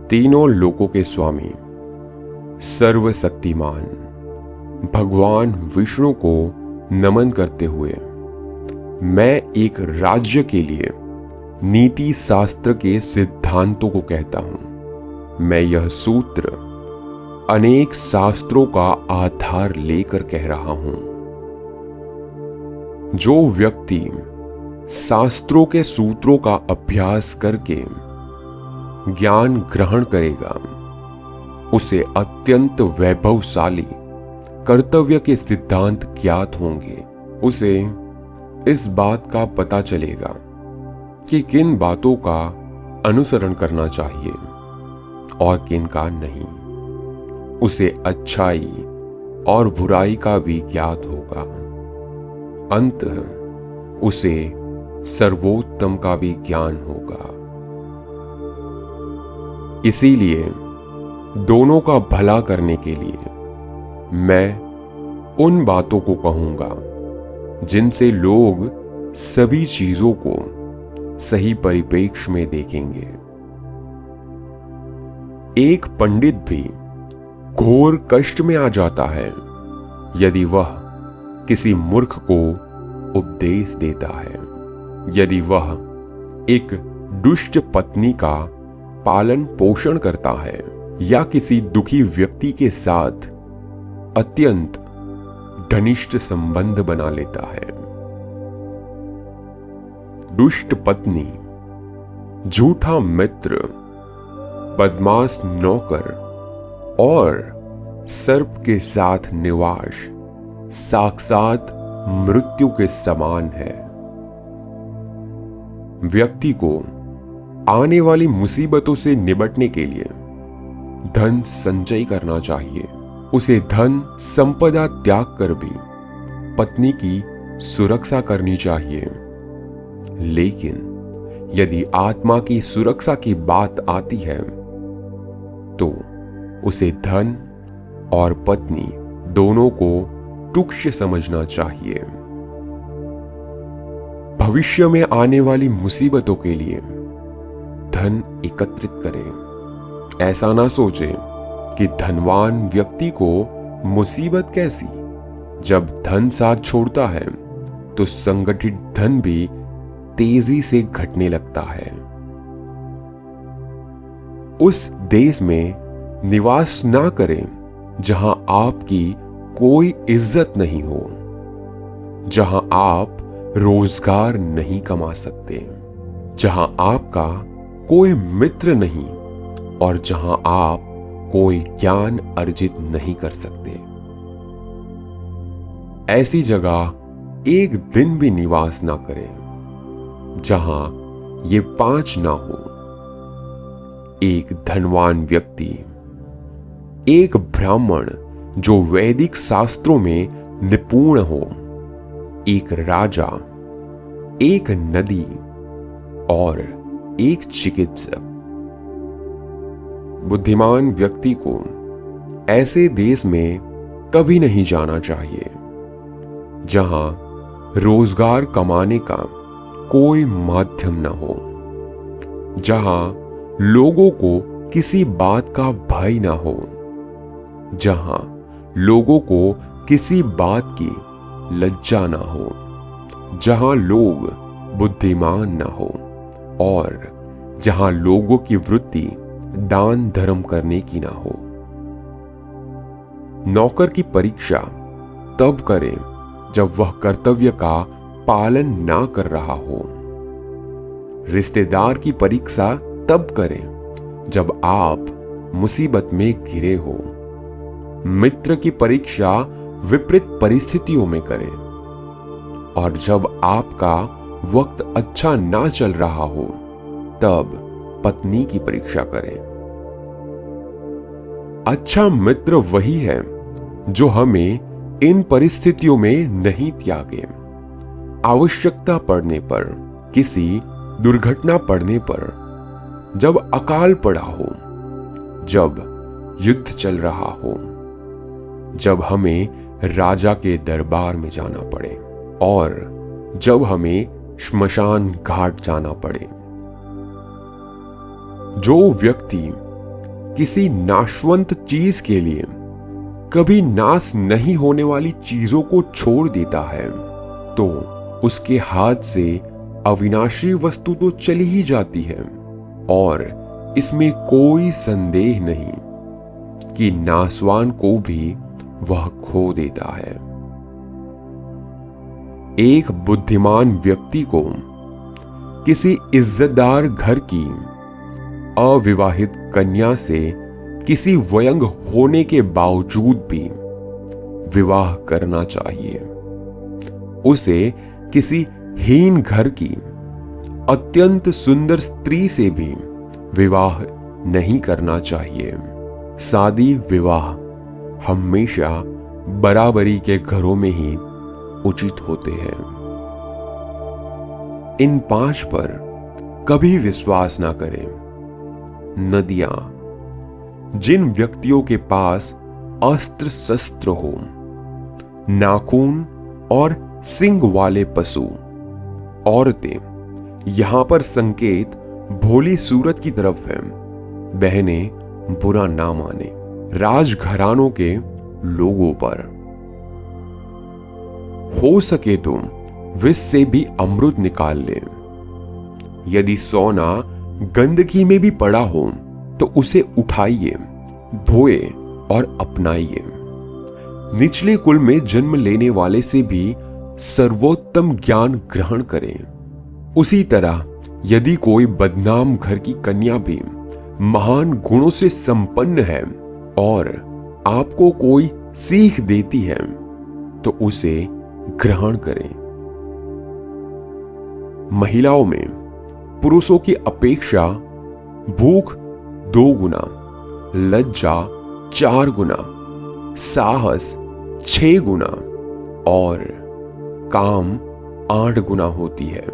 तीनों लोकों के स्वामी, सर्वशक्तिमान भगवान विष्णु को नमन करते हुए मैं एक राज्य के लिए नीति शास्त्र के सिद्धांतों को कहता हूं। मैं यह सूत्र अनेक शास्त्रों का आधार लेकर कह रहा हूं। जो व्यक्ति शास्त्रों के सूत्रों का अभ्यास करके ज्ञान ग्रहण करेगा, उसे अत्यंत वैभवशाली कर्तव्य के सिद्धांत ज्ञात होंगे। उसे इस बात का पता चलेगा कि किन बातों का अनुसरण करना चाहिए और किन का नहीं। उसे अच्छाई और बुराई का भी ज्ञात होगा। अंततः उसे सर्वोत्तम का भी ज्ञान होगा। इसीलिए दोनों का भला करने के लिए मैं उन बातों को कहूंगा जिनसे लोग सभी चीजों को सही परिप्रेक्ष्य में देखेंगे। एक पंडित भी घोर कष्ट में आ जाता है यदि वह किसी मूर्ख को उपदेश देता है, यदि वह एक दुष्ट पत्नी का पालन पोषण करता है या किसी दुखी व्यक्ति के साथ अत्यंत घनिष्ठ संबंध बना लेता है। दुष्ट पत्नी, झूठा मित्र, बदमाश नौकर और सर्प के साथ निवास साक्षात मृत्यु के समान है। व्यक्ति को आने वाली मुसीबतों से निपटने के लिए धन संचय करना चाहिए। उसे धन संपदा त्याग कर भी पत्नी की सुरक्षा करनी चाहिए। लेकिन यदि आत्मा की सुरक्षा की बात आती है तो उसे धन और पत्नी दोनों को तुच्छ समझना चाहिए। भविष्य में आने वाली मुसीबतों के लिए धन एकत्रित करें। ऐसा ना सोचे कि धनवान व्यक्ति को मुसीबत कैसी, जब धन साथ छोड़ता है तो संगठित धन भी तेजी से घटने लगता है। उस देश में निवास ना करें जहां आपकी कोई इज्जत नहीं हो, जहां आप रोजगार नहीं कमा सकते, जहां आपका कोई मित्र नहीं और जहां आप कोई ज्ञान अर्जित नहीं कर सकते। ऐसी जगह एक दिन भी निवास ना करें जहां ये 5 ना हो। एक धनवान व्यक्ति, एक ब्राह्मण जो वैदिक शास्त्रों में निपुण हो, एक राजा, एक नदी और एक चिकित्सक। बुद्धिमान व्यक्ति को ऐसे देश में कभी नहीं जाना चाहिए जहां रोजगार कमाने का कोई माध्यम न हो, जहां लोगों को किसी बात का भय न हो, जहां लोगों को किसी बात की लज्जा न हो, जहां लोग बुद्धिमान न हो और जहां लोगों की वृत्ति दान धर्म करने की ना हो। नौकर की परीक्षा तब करें जब वह कर्तव्य का पालन ना कर रहा हो। रिश्तेदार की परीक्षा तब करें जब आप मुसीबत में घिरे हो। मित्र की परीक्षा विपरीत परिस्थितियों में करें और जब आपका वक्त अच्छा ना चल रहा हो तब पत्नी की परीक्षा करें। अच्छा मित्र वही है जो हमें इन परिस्थितियों में नहीं त्यागे। आवश्यकता पड़ने पर, किसी दुर्घटना पड़ने पर, जब अकाल पड़ा हो, जब युद्ध चल रहा हो, जब हमें राजा के दरबार में जाना पड़े और जब हमें श्मशान घाट जाना पड़े। जो व्यक्ति किसी नाशवंत चीज के लिए कभी नाश नहीं होने वाली चीजों को छोड़ देता है तो उसके हाथ से अविनाशी वस्तु तो चली ही जाती है। और इसमें कोई संदेह नहीं कि नासवान को भी वह खो देता है। एक बुद्धिमान व्यक्ति को किसी इज्जतदार घर की अविवाहित कन्या से किसी व्यंग होने के बावजूद भी विवाह करना चाहिए। उसे किसी हीन घर की अत्यंत सुंदर स्त्री से भी विवाह नहीं करना चाहिए। शादी विवाह हमेशा बराबरी के घरों में ही उचित होते हैं। इन 5 पर कभी विश्वास ना करें। नदियां, जिन व्यक्तियों के पास अस्त्र शस्त्र हो, नाखून और सिंग वाले पशु, औरतें, यहां पर संकेत भोली सूरत की तरफ है। बहनें बुरा ना माने। राजघरानों के लोगों पर हो सके तो विष से भी अमृत निकाल ले। यदि सोना गंदगी में भी पड़ा हो तो उसे उठाइए, धोए और अपनाइए। निचले कुल में जन्म लेने वाले से भी सर्वोत्तम ज्ञान ग्रहण करें। उसी तरह यदि कोई बदनाम घर की कन्या भी महान गुणों से संपन्न है और आपको कोई सीख देती है तो उसे ग्रहण करें। महिलाओं में पुरुषों की अपेक्षा भूख 2 गुना, लज्जा 4 गुना, साहस 6 गुना और काम 8 गुना होती है।